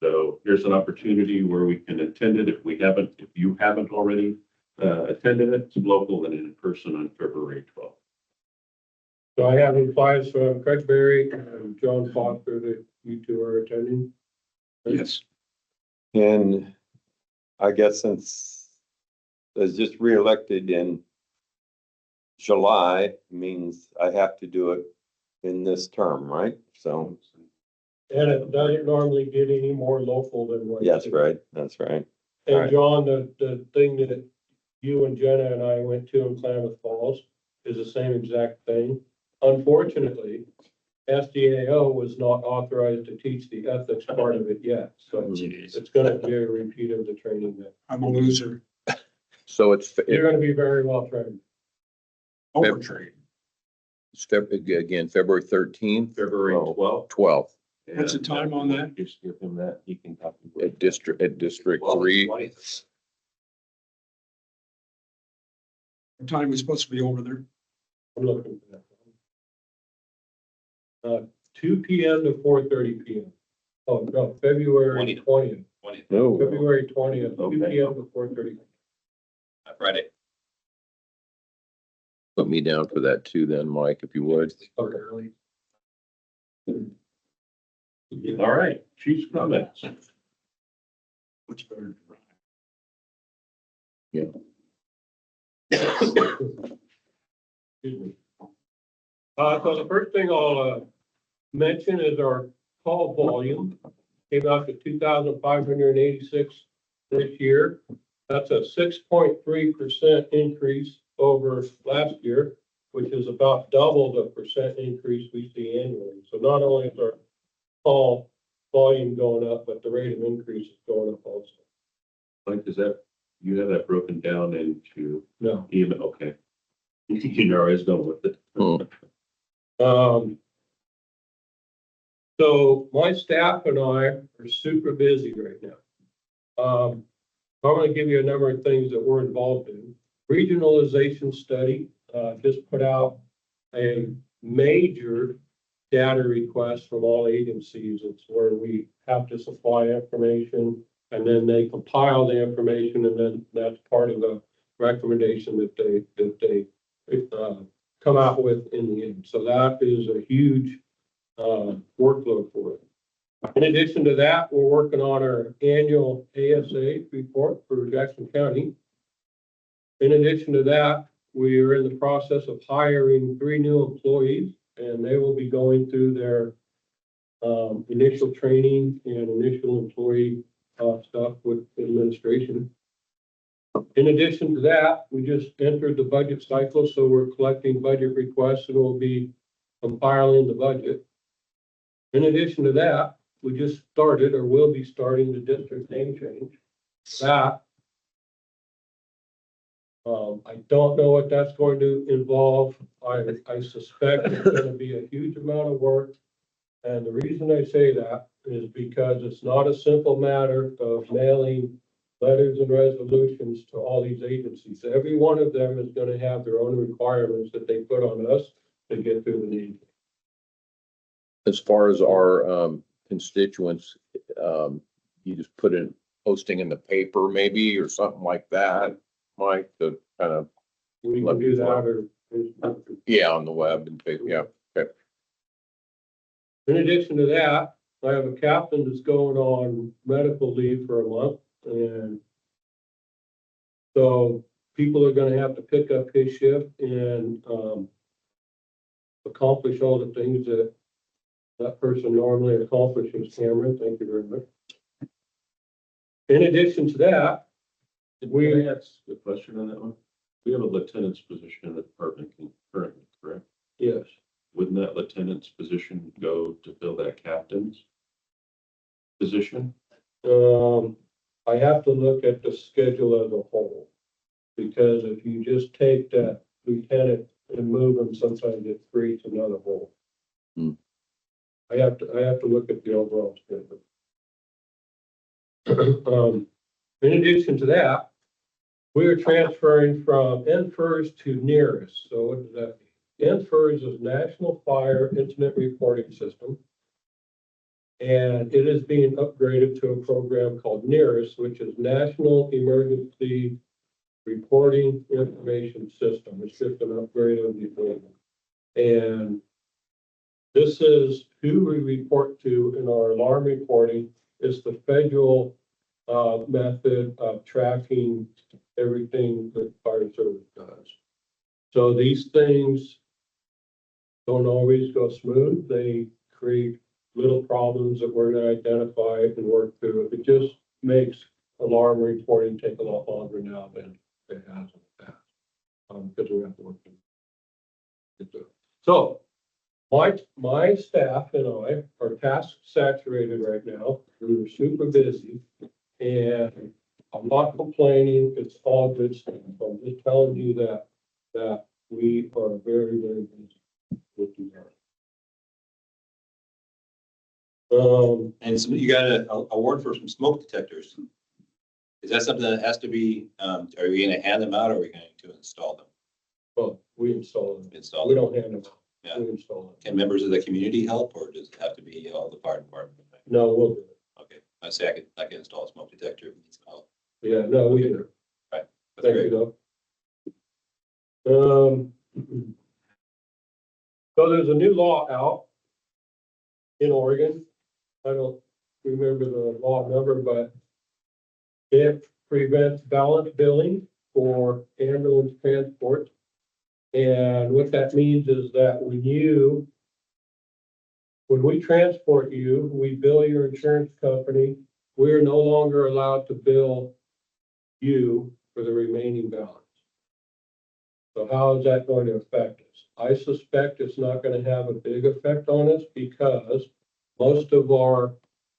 So here's an opportunity where we can attend it if you haven't already attended it. It's local and in person on February 12th. So I have replies from Craig Berry and John Foster that you two are attending. Yes. And I guess since I was just reelected in July, means I have to do it in this term, right? So, And it doesn't normally get any more local than what. yes, right, that's right. And John, the thing that you and Jenna and I went to in Klamath Falls is the same exact thing. Unfortunately, SDAO was not authorized to teach the ethics part of it yet, so it's gonna be a repeat of the training that. I'm a loser. so it's, You're gonna be very well trained. Overtrained. Again, February 13th, February 12th. 12th What's the time on that? Just give him that, he can copy. at District 3. What What time are we supposed to be over there? I'm looking for that. 2 p.m. to 4:30 p.m. Oh, no, February 20th, No, February 20th, 2 Okay. p.m. to 4:30. Friday. Put me down for that too then, Mike, if you would. Okay. All right, chief's comments. Which better? Excuse me. So the first thing I'll mention is our call volume came out to 2,586 this year. That's a 6.3% increase over last year, which is about double the percent increase we see annually. So not only is our call volume going up, but the rate of increase is going up also. Mike, you have that broken down into No. even, okay. You know, I was going with it. So my staff and I are super busy right now. I'm going to give you a number of things that we're involved in. Regionalization study just put out a major data requests from all agencies. It's where we have to supply information and then they compile the information and then that's part of the recommendation that they come out with in the end. So that is a huge workload for it. In addition to that, we're working on our annual ASA report for Jackson County. In addition to that, we are in the process of hiring 3 new employees, and they will be going through their initial training and initial employee stuff with administration. In addition to that, we just entered the budget cycle, so we're collecting budget requests and we'll be compiling the budget. In addition to that, we just started or will be starting the district name change. That I don't know what that's going to involve. I suspect it's going to be a huge amount of work. And the reason I say that is because it's not a simple matter of mailing letters and resolutions to all these agencies. Every one of them is going to have their own requirements that they put on us to get through the need. As far as our constituents, you just put in posting in the paper maybe or something like that, Mike, to kind of, We can do that or. yeah, on the web and paper, yeah. Okay. In addition to that, I have a captain that's going on medical leave for a month, and so people are gonna have to pick up his shift and accomplish all the things that that person normally accomplishes. Cameron, thank you very much. In addition to that, We ask a question on that one. We have a lieutenant's position in the department currently, correct? yes, Wouldn't that lieutenant's position go to fill that captain's position? I have to look at the schedule as a whole. Because if you just take that lieutenant and move him, sometimes it creates another hole. Hmm. I have to look at the overall schedule. In addition to that, we are transferring from NFIRS to NEAREST. So what does that mean? NFIRS is National Fire Incident Reporting System. And it is being upgraded to a program called NEAREST, which is National Emergency Reporting Information System. It's just an upgrade of the old one. And this is who we report to in our alarm reporting. It's the federal method of tracking everything that fire service does. So these things don't always go smooth. They create little problems that we're going to identify and work through. It just makes alarm reporting take a lot longer now than it has in the past, because we have to work through it. So my staff and I are task saturated right now. We're super busy. And I'm not complaining, it's all good stuff. I'm just telling you that we are very, very busy with you guys. And so you got an award for some smoke detectors. Is that something that has to be, are we gonna hand them out or are we going to install them? Well, we install them. Install We them? don't hand them out. Yeah. We install them. Can members of the community help or does it have to be all the fire department? No, we'll do it. Okay, I say I can install a smoke detector if it needs some help. Yeah, no, we do. That's Thank great. you, though. So there's a new law out in Oregon. I don't remember the law number, but it prevents balance billing for ambulance transport. And what that means is that when we transport you, we bill your insurance company. We're no longer allowed to bill you for the remaining balance. So how is that going to affect us? I suspect it's not going to have a big effect on us because most of our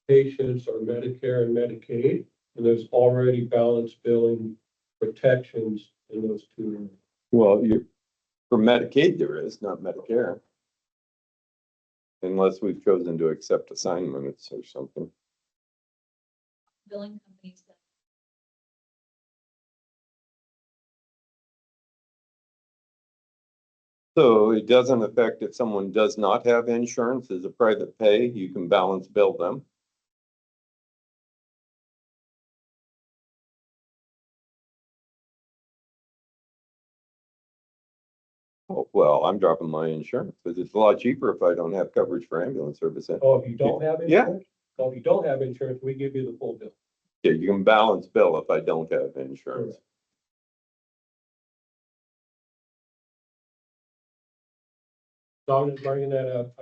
patients are Medicare and Medicaid, and there's already balance billing protections in those two areas. Well, for Medicaid, there is, not Medicare. Unless we've chosen to accept assignments or something. Billing companies that So it doesn't affect if someone does not have insurance as a private pay, you can balance bill them. Oh, well, I'm dropping my insurance because it's a lot cheaper if I don't have coverage for ambulance service. Oh, if you don't have Yeah. insurance? So if you don't have insurance, we give you the full bill. Yeah, you can balance bill if I don't have insurance. So I'm just bringing that up,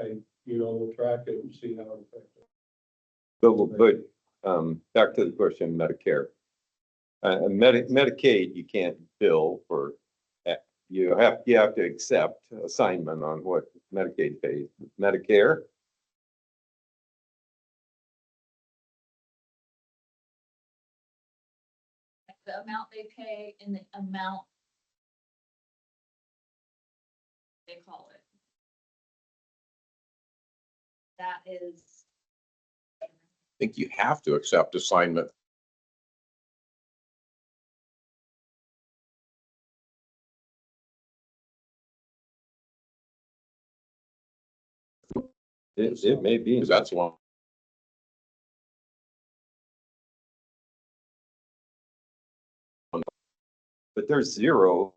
we'll track it and see how it affects it. But back to the question, Medicare. Medicaid, you can't bill for, you have to accept assignment on what Medicaid pays. Medicare, The amount they pay and the amount they call it. That is, I think you have to accept assignment. it may be. 'Cause that's one. But there's zero.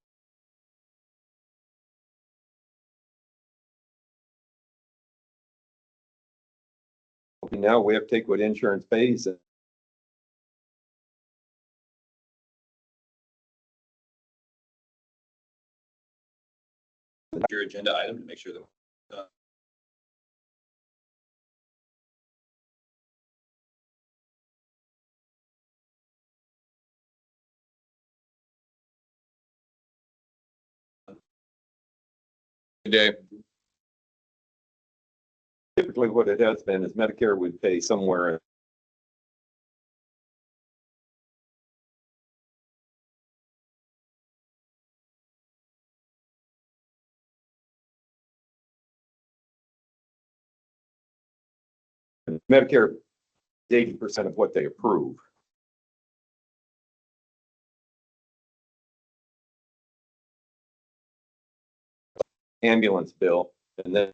Now we have to take what insurance pays. Your agenda item to make sure that. Today, Typically what it has been is Medicare would pay somewhere. Medicare, 80% of what they approve. Ambulance bill, and then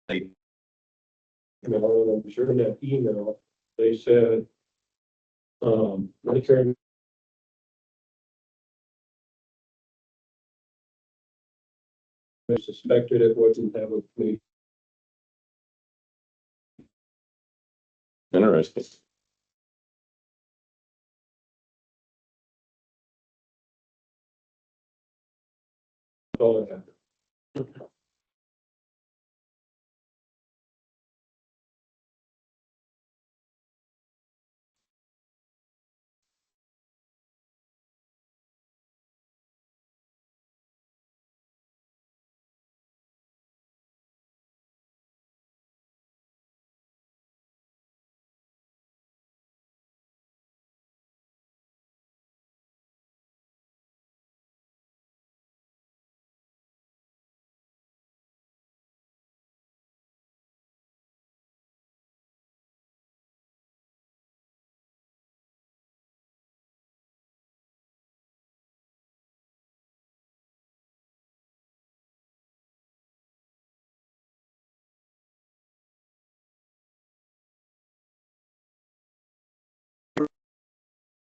they, I'm sure in that email, they said, Medicare. They suspected it wouldn't have a fleet. interesting. All I have.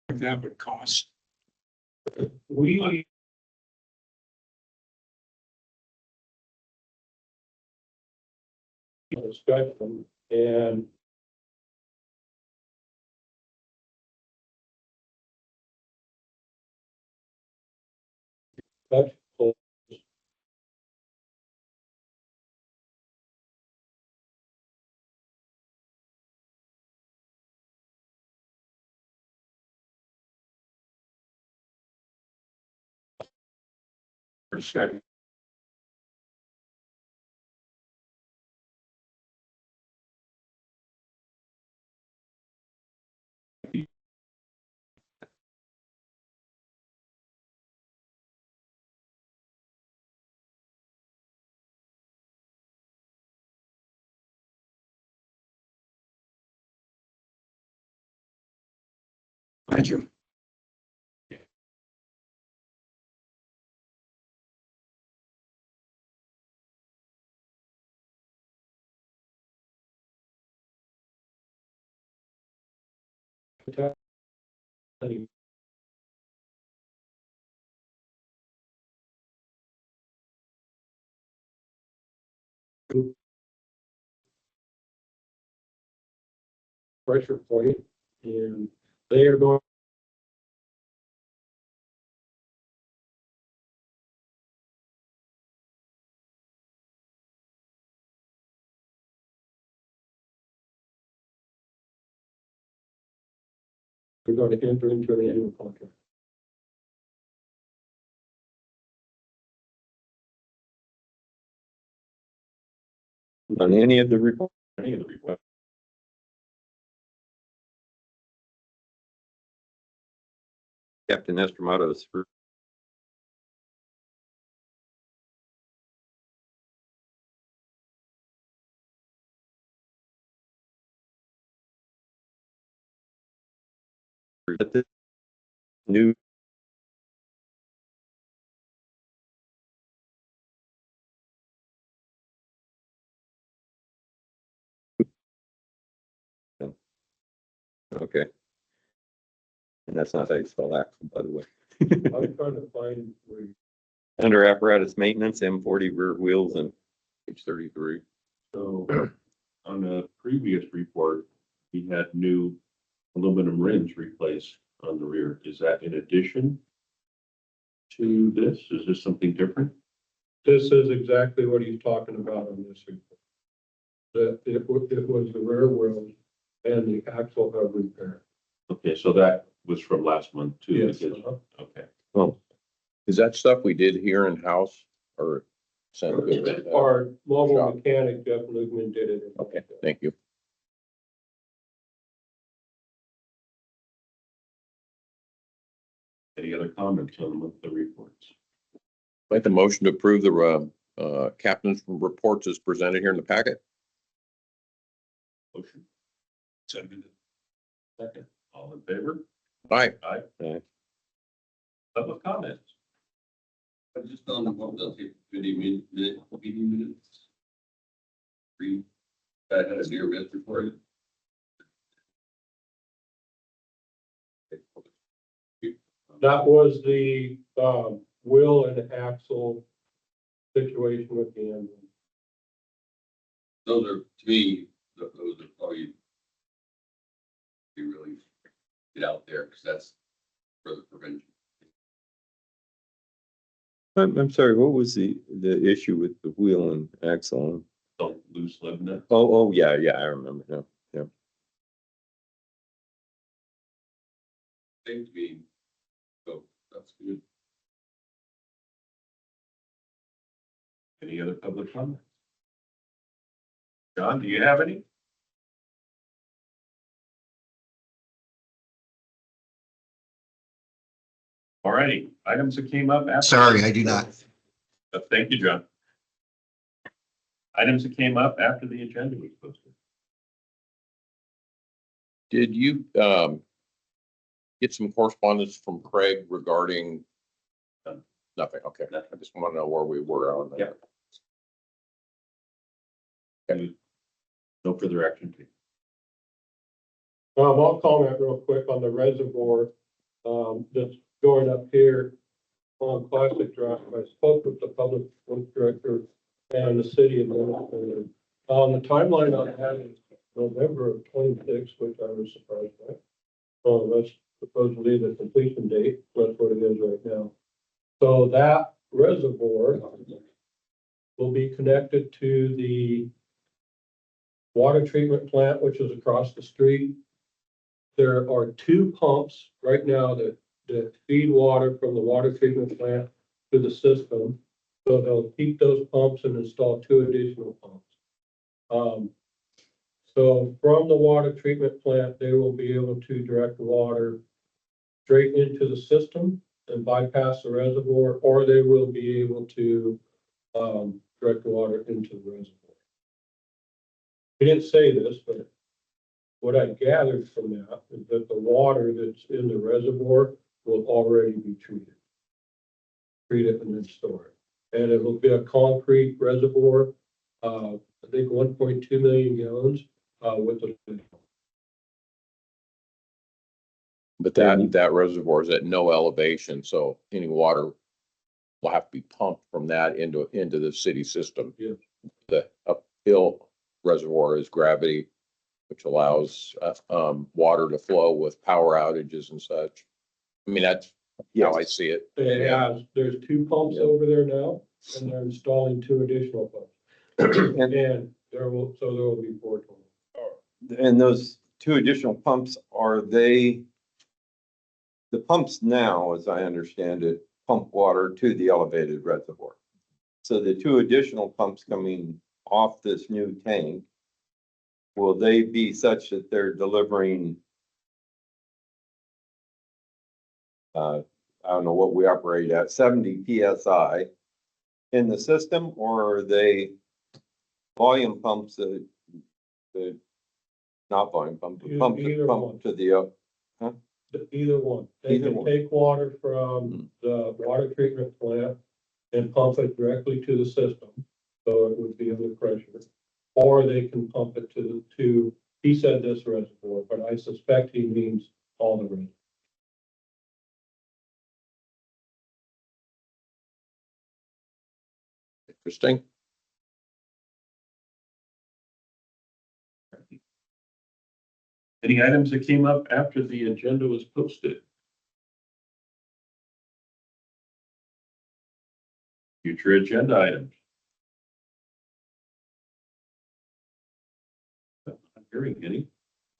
That would cost. We. Spectrum and. That's Percent. Thank you. Pressure point, and they are going. We're going to enter into an annual contract. On any of the report, Any of the requests? Captain Estramado's for the new okay. And that's not how you spell axle, by the way. I'm trying to find where. Under apparatus maintenance, M40 rear wheels and Page 33. So on the previous report, we had new aluminum rims replaced on the rear. Is that in addition to this? Is this something different? This is exactly what he's talking about on this report. That it was the rear wheels and the axle hub repair. Okay, so that was from last month too. Yes. because- Okay. well, Is that stuff we did here in-house or sent to it? Our mobile Shop. mechanic, Jeff Lugman, did it. Okay, thank you. Any other comments on the monthly reports? Make the motion to approve the captain's reports as presented here in the packet. Motion. Second. All in favor? Aye. Aye. Aye. Public comments? I've just done what the meeting minutes. That had a near miss report. That was the, wheel and axle situation with the engine. Those are, to me, those are probably be really get out there, because that's for the prevention. I'm sorry, what was the issue with the wheel and axle? Don't lose lib net. Oh, yeah, I remember now. Seems to be, so that's good. Any other public comments? John, do you have any? All righty, items that came up after. Sorry, I do not. Thank you, John. Items that came up after the agenda was posted. Did you get some correspondence from Craig regarding? Nothing, okay. I just want to know where we were on that. No further action, please. I'll comment real quick on the reservoir, that's going up here on Classic Drive. I spoke with the public works director and the city administrator. The timeline on that is November of 26, which I was surprised by. That's supposedly the completion date. That's what it is right now. So that reservoir will be connected to the water treatment plant, which is across the street. There are two pumps right now that feed water from the water treatment plant to the system. So they'll keep those pumps and install two additional pumps. So from the water treatment plant, they will be able to direct the water straight into the system and bypass the reservoir, or they will be able to direct the water into the reservoir. He didn't say this, but what I gathered from that is that the water that's in the reservoir will already be treated. Treat it and then store it. And it will be a concrete reservoir, I think 1.2 million gallons, with the. But that reservoir is at no elevation, so any water will have to be pumped from that into the city system. Yeah. The uphill reservoir is gravity, which allows, water to flow with power outages and such. I mean, that's how I see it. Yeah, there's 2 pumps over there now, and they're installing 2 additional pumps. And there will be 4 total. And those 2 additional pumps, are they? The pumps now, as I understand it, pump water to the elevated reservoir. So the 2 additional pumps coming off this new tank, will they be such that they're delivering? I don't know what we operate at, 70 PSI in the system, or are they volume pumps that not volume pumps, but pumps that Either one. pump to the, Either one. They Either can one. take water from the water treatment plant and pump it directly to the system. So it would be under pressure. Or they can pump it to, he said this reservoir, but I suspect he means all the reservoirs. Interesting. Any items that came up after the agenda was posted? Future agenda items? I'm not hearing any.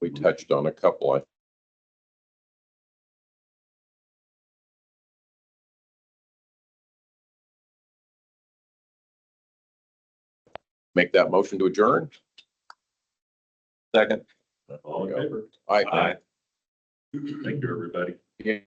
We touched on a couple. Make that motion to adjourn. second? All in favor? Aye. Thank you, everybody. Yeah.